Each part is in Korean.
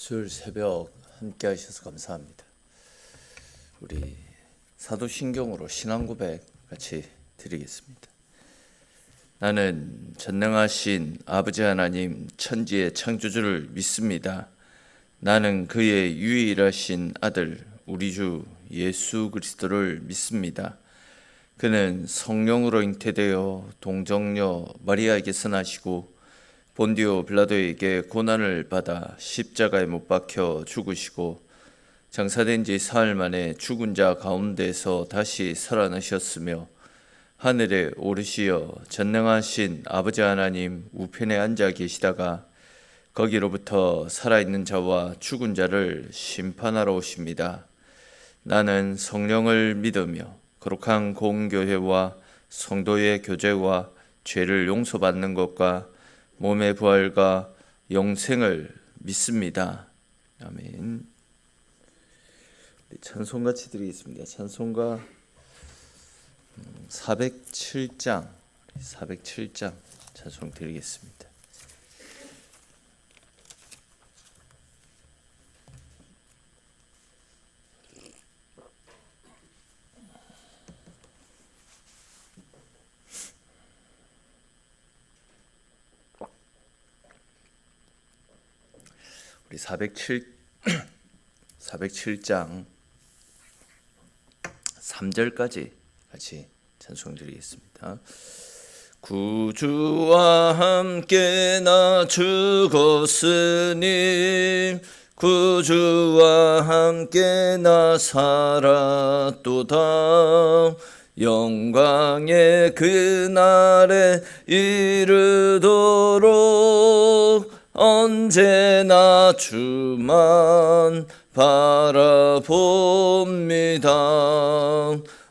수요일 새벽 함께 하셔서 감사합니다. 우리 사도신경으로 신앙 고백 같이 드리겠습니다. 나는 전능하신 아버지 하나님 천지의 창조주를 믿습니다. 나는 그의 유일하신 아들 우리 주 예수 그리스도를 믿습니다. 그는 성령으로 잉태되어 동정녀 마리아에게서 나시고 본디오 빌라도에게 고난을 받아 십자가에 못 박혀 죽으시고 장사된 지 사흘 만에 죽은 자 가운데서 다시 살아나셨으며 하늘에 오르시어 전능하신 아버지 하나님 우편에 앉아 계시다가 거기로부터 살아있는 자와 죽은 자를 심판하러 오십니다. 나는 성령을 믿으며 거룩한 공교회와 성도의 교제와 죄를 용서받는 것과 몸의 부활과 영생을 믿습니다. 아멘. 찬송 같이 드리겠습니다. 찬송가 407장 찬송 드리겠습니다. 우리 407장 3절까지 같이 찬송 드리겠습니다. 구주와 함께 나 죽었으니 구주와 함께 나 살았도다. 영광의 그날에 이르도록 언제나 주만 바라봅니다.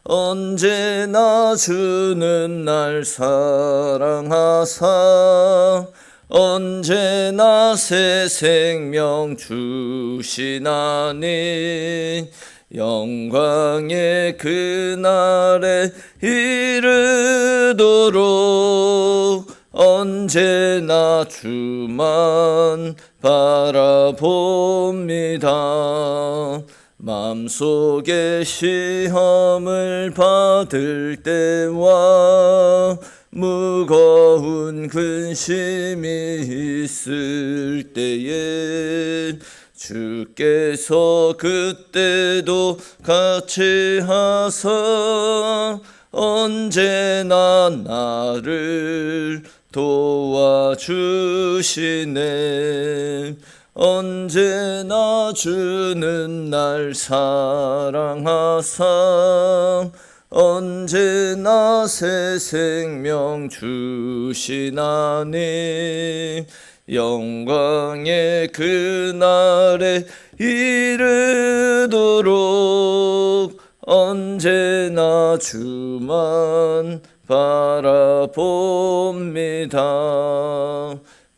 언제나 주는 날 사랑하사 언제나 새 생명 주시나니 영광의 그날에 이르도록 언제나 주만 바라봅니다. 마음속에 시험을 받을 때와 무거운 근심이 있을 때에 주께서 그때도 같이 하사 언제나 나를 도와주시네. 언제나 주는 날 사랑하사 언제나 새 생명 주시나니 영광의 그날에 이르도록 언제나 주만 바라봅니다.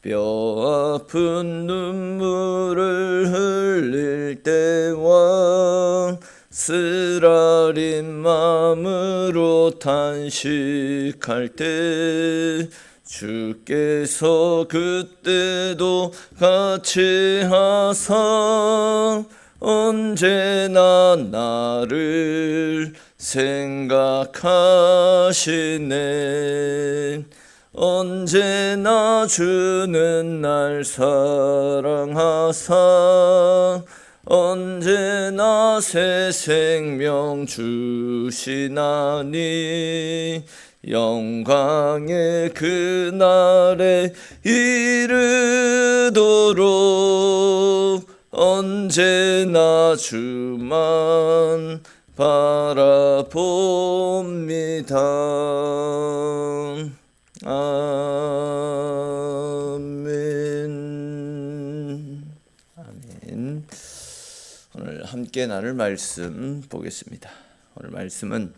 뼈 아픈 눈물을 흘릴 때와 쓰라린 마음으로 탄식할 때 주께서 그때도 같이 하사 언제나 나를 생각하시네. 언제나 주는 날 사랑하사 언제나 새 생명 주시나니 영광의 그날에 이르도록 언제나 주만 바라봅니다. 아멘. 아멘. 오늘 함께 나눌 말씀 보겠습니다. 오늘 말씀은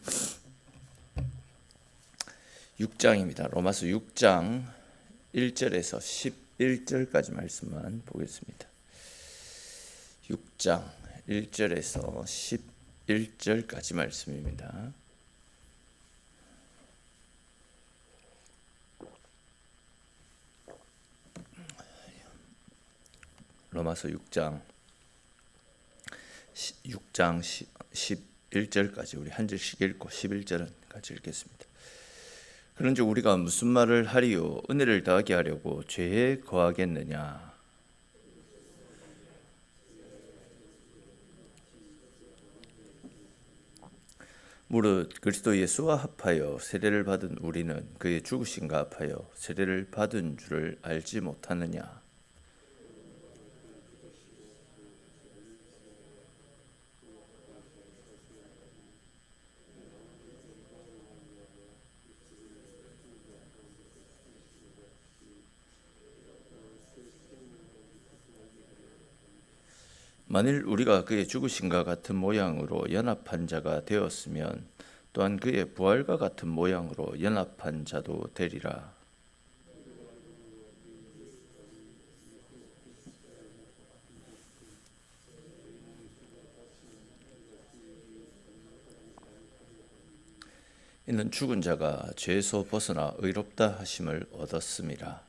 6장입니다. 로마서 6장 1절에서 11절까지 말씀만 보겠습니다. 6장 1절에서 11절까지 말씀입니다. 로마서 6장 11절까지 우리 한 절씩 읽고 11절은 같이 읽겠습니다. 그런즉 우리가 무슨 말을 하리요? 은혜를 더하게 하려고 죄에 거하겠느냐? 무릇 그리스도 예수와 합하여 세례를 받은 우리는 그의 죽으심과 합하여 세례를 받은 줄을 알지 못하느냐? 만일 우리가 그의 죽으심과 같은 모양으로 연합한 자가 되었으면 또한 그의 부활과 같은 모양으로 연합한 자도 되리라. 이는 죽은 자가 죄에서 벗어나 의롭다 하심을 얻었음이라.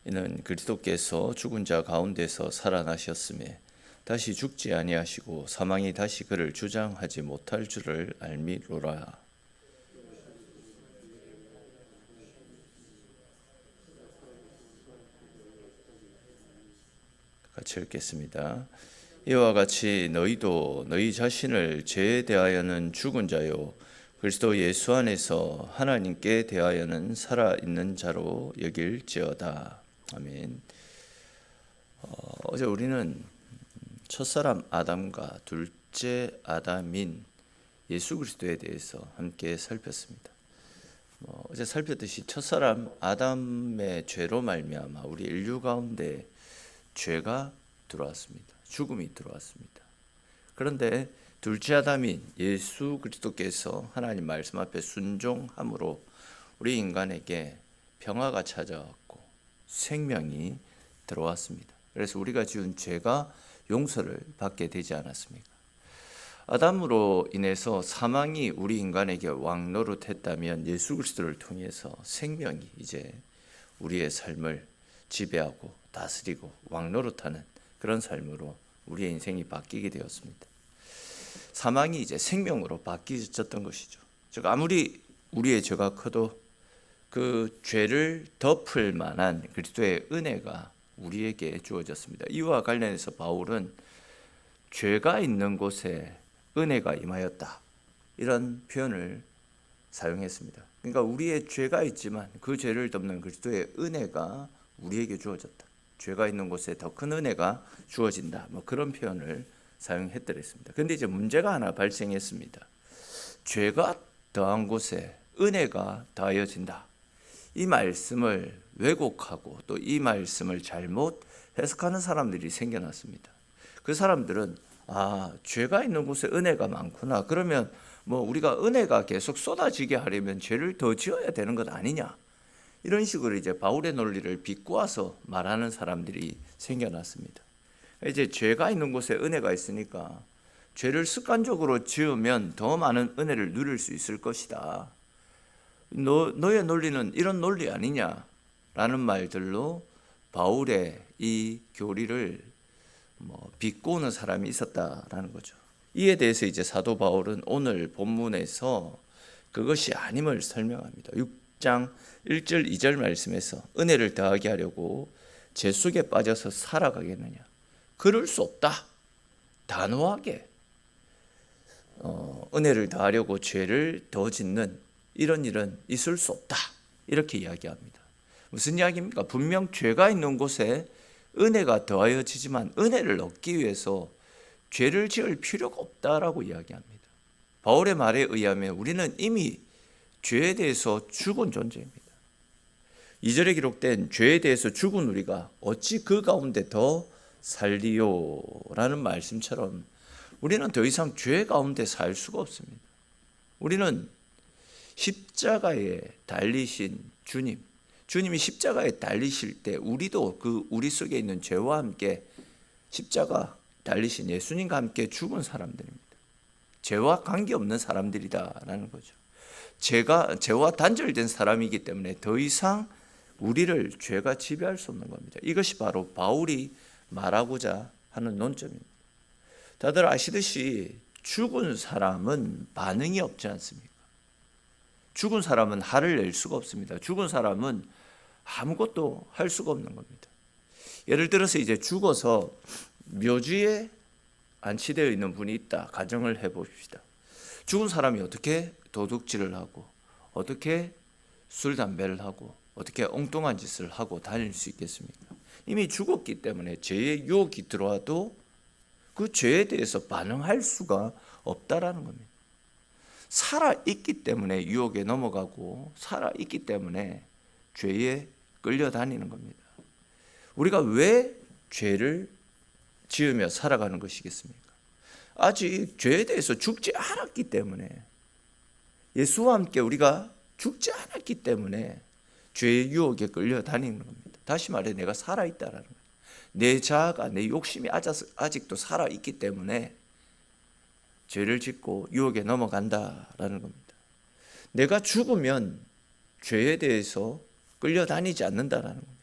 이는 그리스도께서 죽은 자 가운데서 살아나셨음에 다시 죽지 아니하시고 사망이 다시 그를 주장하지 못할 줄을 알미로라. 같이 읽겠습니다. 이와 같이 너희도 너희 자신을 죄에 대하여는 죽은 자요 그리스도 예수 안에서 하나님께 대하여는 살아있는 자로 여길지어다. 아멘. 어제 우리는 첫사람 아담과 둘째 아담인 예수 그리스도에 대해서 함께 살폈습니다. 어제 살폈듯이 첫사람 아담의 죄로 말미암아 우리 인류 가운데 죄가 들어왔습니다. 죽음이 들어왔습니다. 그런데 둘째 아담인 예수 그리스도께서 하나님 말씀 앞에 순종함으로 우리 인간에게 평화가 찾아왔고 생명이 들어왔습니다. 그래서 우리가 지은 죄가 용서를 받게 되지 않았습니까? 아담으로 인해서 사망이 우리 인간에게 왕노릇했다면 예수 그리스도를 통해서 생명이 이제 우리의 삶을 지배하고 다스리고 왕노릇하는 그런 삶으로 우리의 인생이 바뀌게 되었습니다. 사망이 이제 생명으로 바뀌어졌던 것이죠. 즉 아무리 우리의 죄가 커도 그 죄를 덮을 만한 그리스도의 은혜가 우리에게 주어졌습니다. 이와 관련해서 바울은 죄가 있는 곳에 은혜가 임하였다 이런 표현을 사용했습니다. 그러니까 우리의 죄가 있지만 그 죄를 덮는 그리스도의 은혜가 우리에게 주어졌다. 죄가 있는 곳에 더 큰 은혜가 주어진다. 그런 표현을 사용했더랬습니다. 그런데 이제 문제가 하나 발생했습니다. 죄가 더한 곳에 은혜가 더하여진다. 이 말씀을 왜곡하고 또 이 말씀을 잘못 해석하는 사람들이 생겨났습니다. 그 사람들은 죄가 있는 곳에 은혜가 많구나. 그러면 우리가 은혜가 계속 쏟아지게 하려면 죄를 더 지어야 되는 것 아니냐. 이런 식으로 이제 바울의 논리를 비꼬아서 말하는 사람들이 생겨났습니다. 이제 죄가 있는 곳에 은혜가 있으니까 죄를 습관적으로 지으면 더 많은 은혜를 누릴 수 있을 것이다. 너의 논리는 이런 논리 아니냐라는 말들로 바울의 이 교리를 비꼬는 사람이 있었다라는 거죠. 이에 대해서 이제 사도 바울은 오늘 본문에서 그것이 아님을 설명합니다. 6장 1절 2절 말씀에서 은혜를 더하게 하려고 죄 속에 빠져서 살아가겠느냐? 그럴 수 없다. 단호하게 은혜를 더하려고 죄를 더 짓는 이런 일은 있을 수 없다. 이렇게 이야기합니다. 무슨 이야기입니까? 분명 죄가 있는 곳에 은혜가 더하여지지만 은혜를 얻기 위해서 죄를 지을 필요가 없다라고 이야기합니다. 바울의 말에 의하면 우리는 이미 죄에 대해서 죽은 존재입니다. 2절에 기록된 죄에 대해서 죽은 우리가 어찌 그 가운데 더 살리요? 라는 말씀처럼 우리는 더 이상 죄 가운데 살 수가 없습니다. 우리는 십자가에 달리신 주님이 십자가에 달리실 때 우리도 우리 속에 있는 죄와 함께 십자가 달리신 예수님과 함께 죽은 사람들입니다. 죄와 관계없는 사람들이다라는 거죠. 죄와 단절된 사람이기 때문에 더 이상 우리를 죄가 지배할 수 없는 겁니다. 이것이 바로 바울이 말하고자 하는 논점입니다. 다들 아시듯이 죽은 사람은 반응이 없지 않습니까? 죽은 사람은 화를 낼 수가 없습니다. 죽은 사람은 아무것도 할 수가 없는 겁니다. 예를 들어서 이제 죽어서 묘지에 안치되어 있는 분이 있다 가정을 해봅시다. 죽은 사람이 어떻게 도둑질을 하고 어떻게 술 담배를 하고 어떻게 엉뚱한 짓을 하고 다닐 수 있겠습니까? 이미 죽었기 때문에 죄의 유혹이 들어와도 그 죄에 대해서 반응할 수가 없다라는 겁니다. 살아있기 때문에 유혹에 넘어가고 살아있기 때문에 죄에 끌려다니는 겁니다. 우리가 왜 죄를 지으며 살아가는 것이겠습니까? 아직 죄에 대해서 죽지 않았기 때문에, 예수와 함께 우리가 죽지 않았기 때문에 죄의 유혹에 끌려다니는 겁니다. 다시 말해 내가 살아있다라는 거예요. 내 자아가, 내 욕심이 아직도 살아있기 때문에 죄를 짓고 유혹에 넘어간다라는 겁니다. 내가 죽으면 죄에 대해서 끌려다니지 않는다라는 겁니다.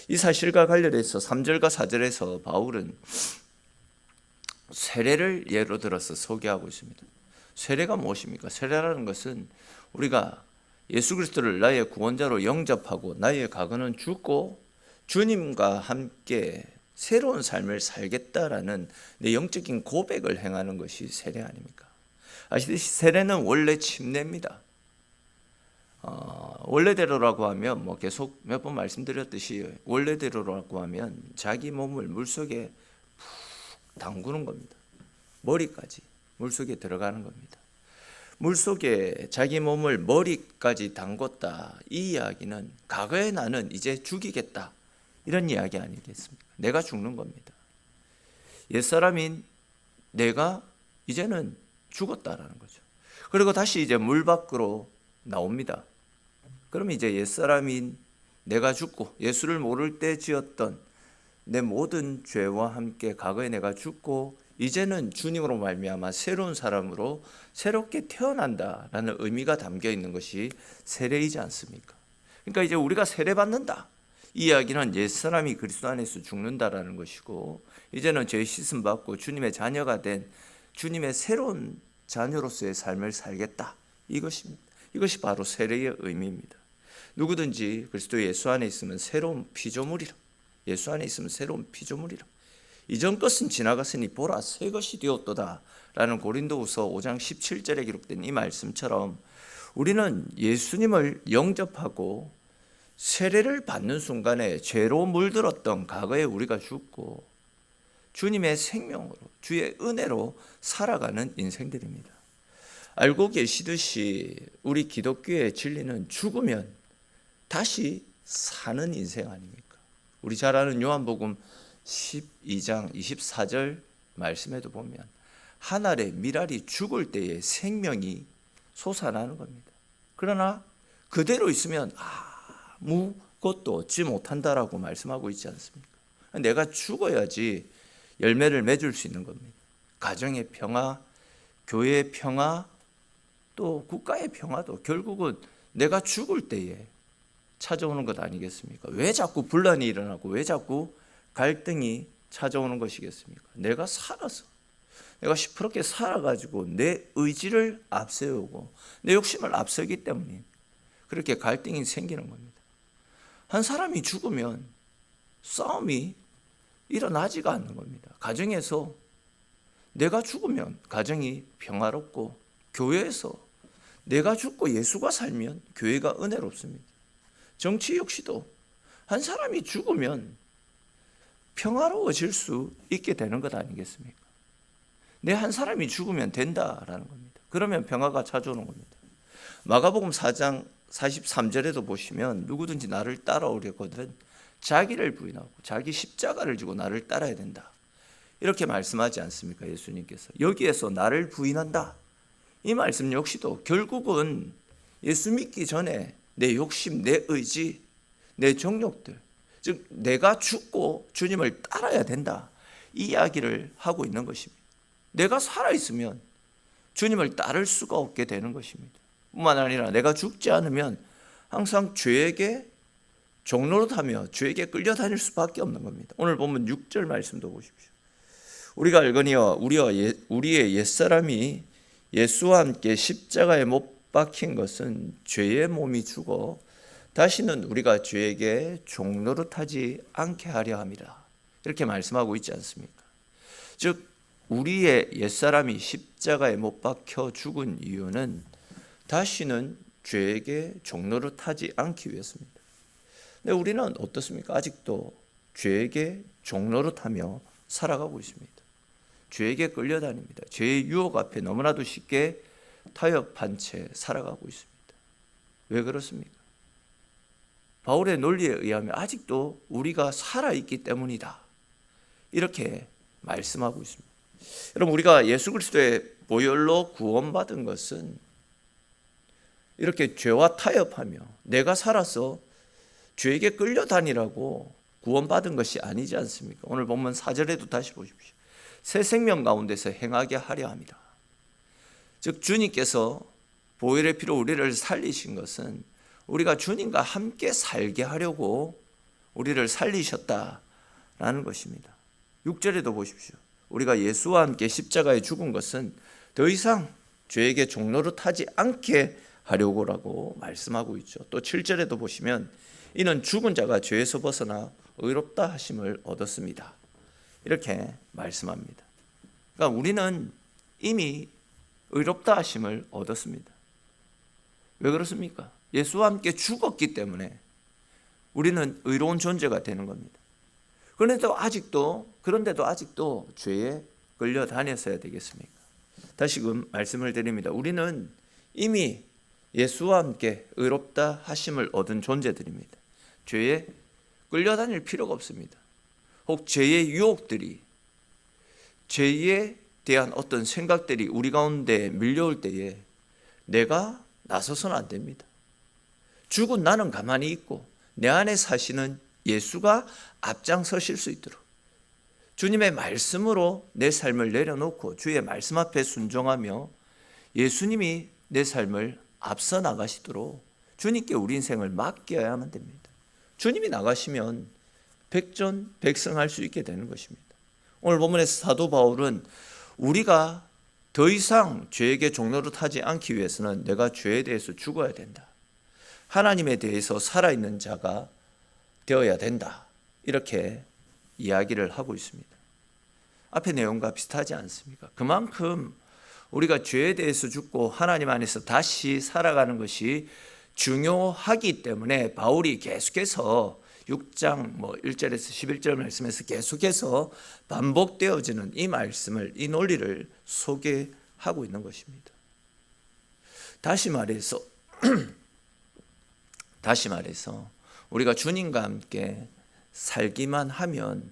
이 사실과 관련해서 3절과 4절에서 바울은 세례를 예로 들어서 소개하고 있습니다. 세례가 무엇입니까? 세례라는 것은 우리가 예수 그리스도를 나의 구원자로 영접하고 나의 과거는 죽고 주님과 함께 새로운 삶을 살겠다라는 내 영적인 고백을 행하는 것이 세례 아닙니까? 아시듯이 세례는 원래 침례입니다. 원래대로라고 하면 계속 몇 번 말씀드렸듯이 원래대로라고 하면 자기 몸을 물속에 푹 담그는 겁니다. 머리까지 물속에 들어가는 겁니다. 물속에 자기 몸을 머리까지 담궜다. 이 이야기는 과거의 나는 이제 죽이겠다. 이런 이야기 아니겠습니까? 내가 죽는 겁니다. 옛사람인 내가 이제는 죽었다라는 거죠. 그리고 다시 이제 물 밖으로 나옵니다. 그럼 이제 옛사람인 내가 죽고 예수를 모를 때 지었던 내 모든 죄와 함께 과거에 내가 죽고 이제는 주님으로 말미암아 새로운 사람으로 새롭게 태어난다라는 의미가 담겨 있는 것이 세례이지 않습니까? 그러니까 이제 우리가 세례받는다. 이 이야기는 옛사람이 그리스도 안에서 죽는다라는 것이고 이제는 죄 씻음 받고 주님의 자녀가 된 주님의 새로운 자녀로서의 삶을 살겠다. 이것입니다. 이것이 바로 세례의 의미입니다. 누구든지 그리스도 예수 안에 있으면 새로운 피조물이라. 예수 안에 있으면 새로운 피조물이라. 이전 것은 지나갔으니 보라 새 것이 되었도다 라는 고린도후서 5장 17절에 기록된 이 말씀처럼 우리는 예수님을 영접하고 세례를 받는 순간에 죄로 물들었던 과거에 우리가 죽고 주님의 생명으로 주의 은혜로 살아가는 인생들입니다. 알고 계시듯이 우리 기독교의 진리는 죽으면 다시 사는 인생 아닙니까? 우리 잘 아는 요한복음 12장 24절 말씀에도 보면 한 알의 밀알이 죽을 때에 생명이 솟아나는 겁니다. 그러나 그대로 있으면 아무것도 얻지 못한다라고 말씀하고 있지 않습니까? 내가 죽어야지 열매를 맺을 수 있는 겁니다. 가정의 평화, 교회의 평화, 또 국가의 평화도 결국은 내가 죽을 때에 찾아오는 것 아니겠습니까? 왜 자꾸 분란이 일어나고 왜 자꾸 갈등이 찾아오는 것이겠습니까? 내가 살아서 내가 시퍼렇게 살아가지고 내 의지를 앞세우고 내 욕심을 앞서기 때문에 그렇게 갈등이 생기는 겁니다. 한 사람이 죽으면 싸움이 일어나지가 않는 겁니다. 가정에서 내가 죽으면 가정이 평화롭고 교회에서 내가 죽고 예수가 살면 교회가 은혜롭습니다. 정치 역시도 한 사람이 죽으면 평화로워질 수 있게 되는 것 아니겠습니까? 내 한 사람이 죽으면 된다라는 겁니다. 그러면 평화가 찾아오는 겁니다. 마가복음 4장 43절에도 보시면 누구든지 나를 따라오려거든 자기를 부인하고 자기 십자가를 지고 나를 따라야 된다. 이렇게 말씀하지 않습니까? 예수님께서. 여기에서 나를 부인한다. 이 말씀 역시도 결국은 예수 믿기 전에 내 욕심, 내 의지, 내 정욕들, 즉 내가 죽고 주님을 따라야 된다. 이 이야기를 하고 있는 것입니다. 내가 살아있으면 주님을 따를 수가 없게 되는 것입니다. 뿐만 아니라 내가 죽지 않으면 항상 죄에게 종노릇하며 죄에게 끌려다닐 수밖에 없는 겁니다. 오늘 보면 6절 말씀도 보십시오. 우리가 알거니와 우리의 옛사람이 예수와 함께 십자가에 못 박힌 것은 죄의 몸이 죽어 다시는 우리가 죄에게 종노릇하지 않게 하려 함이라. 이렇게 말씀하고 있지 않습니까? 즉 우리의 옛사람이 십자가에 못 박혀 죽은 이유는 다시는 죄에게 종노릇하지 않기 위해서입니다. 근데 우리는 어떻습니까? 아직도 죄에게 종노릇하며 살아가고 있습니다. 죄에게 끌려다닙니다. 죄의 유혹 앞에 너무나도 쉽게 타협한 채 살아가고 있습니다. 왜 그렇습니까? 바울의 논리에 의하면 아직도 우리가 살아있기 때문이다. 이렇게 말씀하고 있습니다. 여러분, 우리가 예수 그리스도의 보혈로 구원받은 것은 이렇게 죄와 타협하며 내가 살아서 죄에게 끌려다니라고 구원받은 것이 아니지 않습니까? 오늘 본문 4절에도 다시 보십시오. 새 생명 가운데서 행하게 하려 합니다. 즉 주님께서 보혈의 피로 우리를 살리신 것은 우리가 주님과 함께 살게 하려고 우리를 살리셨다라는 것입니다. 6절에도 보십시오. 우리가 예수와 함께 십자가에 죽은 것은 더 이상 죄에게 종노릇하지 않게 하려고라고 말씀하고 있죠. 또 7절에도 보시면 이는 죽은 자가 죄에서 벗어나 의롭다 하심을 얻었습니다. 이렇게 말씀합니다. 그러니까 우리는 이미 의롭다 하심을 얻었습니다. 왜 그렇습니까? 예수와 함께 죽었기 때문에 우리는 의로운 존재가 되는 겁니다. 그런데도 아직도 죄에 끌려다녔어야 되겠습니까? 다시금 말씀을 드립니다. 우리는 이미 예수와 함께 의롭다 하심을 얻은 존재들입니다. 죄에 끌려다닐 필요가 없습니다. 혹 죄의 유혹들이, 죄에 대한 어떤 생각들이 우리 가운데 밀려올 때에 내가 나서서는 안 됩니다. 죽은 나는 가만히 있고 내 안에 사시는 예수가 앞장서실 수 있도록 주님의 말씀으로 내 삶을 내려놓고 주의 말씀 앞에 순종하며 예수님이 내 삶을 앞서 나가시도록 주님께 우리 인생을 맡겨야만 됩니다. 주님이 나가시면 백전백승할 수 있게 되는 것입니다. 오늘 본문에서 사도 바울은 우리가 더 이상 죄에게 종노릇하지 않기 위해서는 내가 죄에 대해서 죽어야 된다. 하나님에 대해서 살아있는 자가 되어야 된다. 이렇게 이야기를 하고 있습니다. 앞의 내용과 비슷하지 않습니까? 그만큼 우리가 죄에 대해서 죽고 하나님 안에서 다시 살아가는 것이 중요하기 때문에 바울이 계속해서 6장 1절에서 11절 말씀에서 계속해서 반복되어지는 이 말씀을, 이 논리를 소개하고 있는 것입니다. 다시 말해서 우리가 주님과 함께 살기만 하면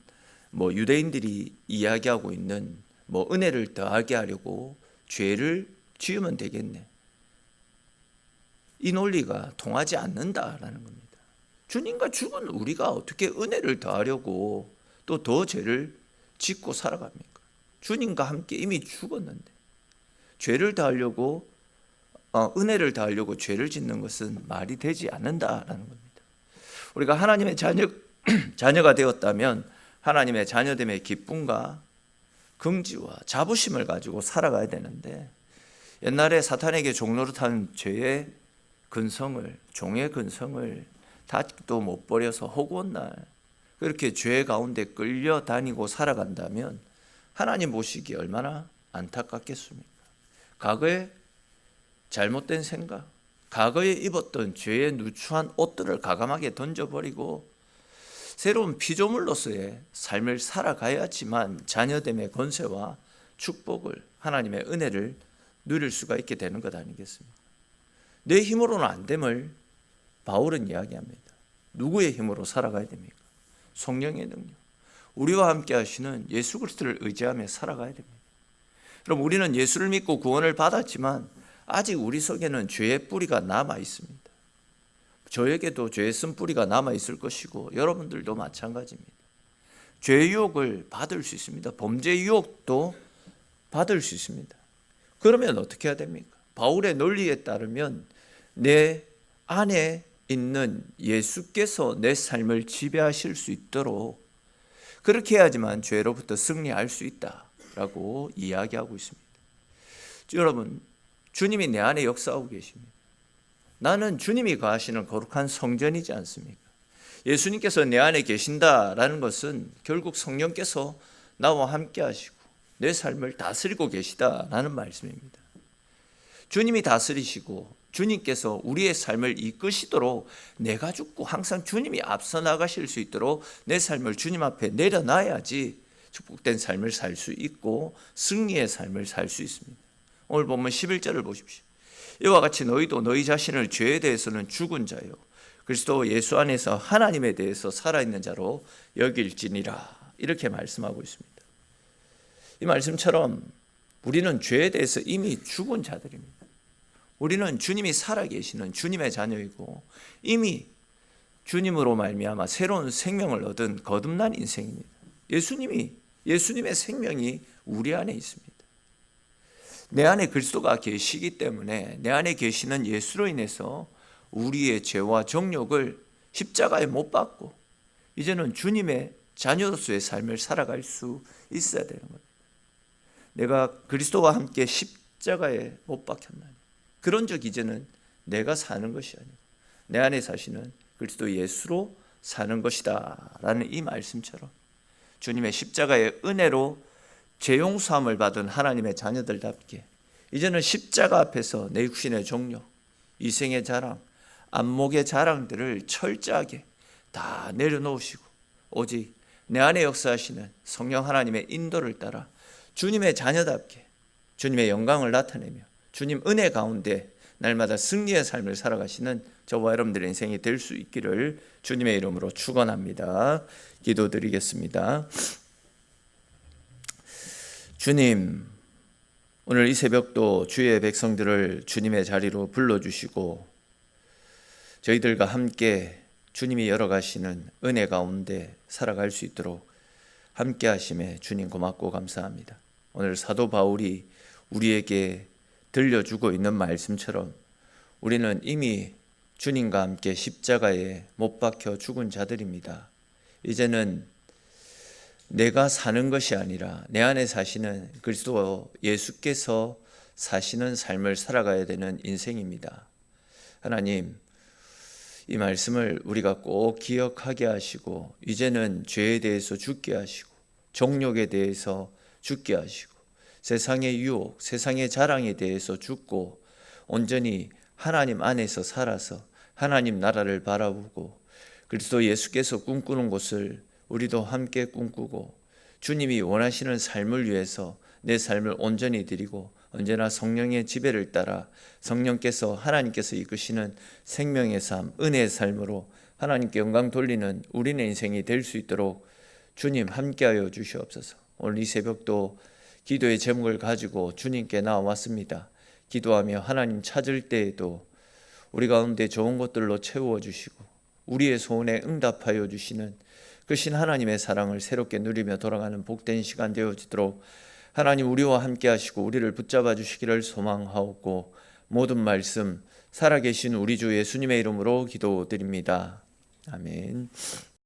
유대인들이 이야기하고 있는 은혜를 더하게 하려고 죄를 지으면 되겠네. 이 논리가 통하지 않는다라는 겁니다. 주님과 죽은 우리가 어떻게 은혜를 더하려고 또 더 죄를 짓고 살아갑니까? 주님과 함께 이미 죽었는데 죄를 더하려고 은혜를 더하려고 죄를 짓는 것은 말이 되지 않는다라는 겁니다. 우리가 하나님의 자녀가 되었다면 하나님의 자녀됨의 기쁨과 긍지와 자부심을 가지고 살아가야 되는데 옛날에 사탄에게 종노릇한 죄의 근성을, 종의 근성을 아직도 못 버려서 허구한 날 그렇게 죄 가운데 끌려다니고 살아간다면 하나님 보시기에 얼마나 안타깝겠습니까? 과거에 잘못된 생각, 과거에 입었던 죄의 누추한 옷들을 과감하게 던져버리고 새로운 피조물로서의 삶을 살아가야지만 자녀됨의 권세와 축복을, 하나님의 은혜를 누릴 수가 있게 되는 것 아니겠습니까? 내 힘으로는 안 됨을 바울은 이야기합니다. 누구의 힘으로 살아가야 됩니까? 성령의 능력, 우리와 함께 하시는 예수 그리스도를 의지하며 살아가야 됩니다. 그럼 우리는 예수를 믿고 구원을 받았지만 아직 우리 속에는 죄의 뿌리가 남아 있습니다. 저에게도 죄의 쓴뿌리가 남아 있을 것이고 여러분들도 마찬가지입니다. 죄의 유혹을 받을 수 있습니다. 범죄의 유혹도 받을 수 있습니다. 그러면 어떻게 해야 됩니까? 바울의 논리에 따르면 내 안에 있는 예수께서 내 삶을 지배하실 수 있도록 그렇게 해야지만 죄로부터 승리할 수 있다라고 이야기하고 있습니다. 여러분, 주님이 내 안에 역사하고 계십니다. 나는 주님이 거하시는 거룩한 성전이지 않습니까? 예수님께서 내 안에 계신다라는 것은 결국 성령께서 나와 함께 하시고 내 삶을 다스리고 계시다라는 말씀입니다. 주님이 다스리시고 주님께서 우리의 삶을 이끄시도록 내가 죽고 항상 주님이 앞서 나가실 수 있도록 내 삶을 주님 앞에 내려놔야지 축복된 삶을 살 수 있고 승리의 삶을 살 수 있습니다. 오늘 보면 11절을 보십시오. 이와 같이 너희도 너희 자신을 죄에 대해서는 죽은 자요 그리스도 예수 안에서 하나님에 대해서 살아있는 자로 여길지니라, 이렇게 말씀하고 있습니다. 이 말씀처럼 우리는 죄에 대해서 이미 죽은 자들입니다. 우리는 주님이 살아계시는 주님의 자녀이고 이미 주님으로 말미암아 새로운 생명을 얻은 거듭난 인생입니다. 예수님의 생명이 우리 안에 있습니다. 내 안에 그리스도가 계시기 때문에 내 안에 계시는 예수로 인해서 우리의 죄와 정욕을 십자가에 못 박고 이제는 주님의 자녀로서의 삶을 살아갈 수 있어야 되는 겁니다. 내가 그리스도와 함께 십자가에 못 박혔나니 그런 적 이제는 내가 사는 것이 아니고 내 안에 사시는 그리스도 예수로 사는 것이다 라는 이 말씀처럼 주님의 십자가의 은혜로 죄 용서함을 받은 하나님의 자녀들답게 이제는 십자가 앞에서 내 육신의 정욕, 이생의 자랑, 안목의 자랑들을 철저하게 다 내려놓으시고 오직 내 안에 역사하시는 성령 하나님의 인도를 따라 주님의 자녀답게 주님의 영광을 나타내며 주님 은혜 가운데 날마다 승리의 삶을 살아가시는 저와 여러분들의 인생이 될 수 있기를 주님의 이름으로 축원합니다. 기도드리겠습니다. 주님, 오늘 이 새벽도 주의 백성들을 주님의 자리로 불러주시고 저희들과 함께 주님이 열어가시는 은혜 가운데 살아갈 수 있도록 함께 하심에 주님 고맙고 감사합니다. 오늘 사도 바울이 우리에게 들려주고 있는 말씀처럼 우리는 이미 주님과 함께 십자가에 못 박혀 죽은 자들입니다. 이제는 내가 사는 것이 아니라 내 안에 사시는 그리스도 예수께서 사시는 삶을 살아가야 되는 인생입니다. 하나님, 이 말씀을 우리가 꼭 기억하게 하시고 이제는 죄에 대해서 죽게 하시고 정욕에 대해서 죽게 하시고 세상의 유혹, 세상의 자랑에 대해서 죽고 온전히 하나님 안에서 살아서 하나님 나라를 바라보고 그리스도 예수께서 꿈꾸는 곳을 우리도 함께 꿈꾸고 주님이 원하시는 삶을 위해서 내 삶을 온전히 드리고 언제나 성령의 지배를 따라 성령께서 하나님께서 이끄시는 생명의 삶, 은혜의 삶으로 하나님께 영광 돌리는 우리의 인생이 될 수 있도록 주님 함께하여 주시옵소서. 오늘 이 새벽도 기도의 제목을 가지고 주님께 나와왔습니다. 기도하며 하나님 찾을 때에도 우리 가운데 좋은 것들로 채워주시고 우리의 소원에 응답하여 주시는 그 신 하나님의 사랑을 새롭게 누리며 돌아가는 복된 시간 되어지도록 하나님 우리와 함께 하시고 우리를 붙잡아 주시기를 소망하옵고 모든 말씀 살아계신 우리 주 예수님의 이름으로 기도드립니다. 아멘.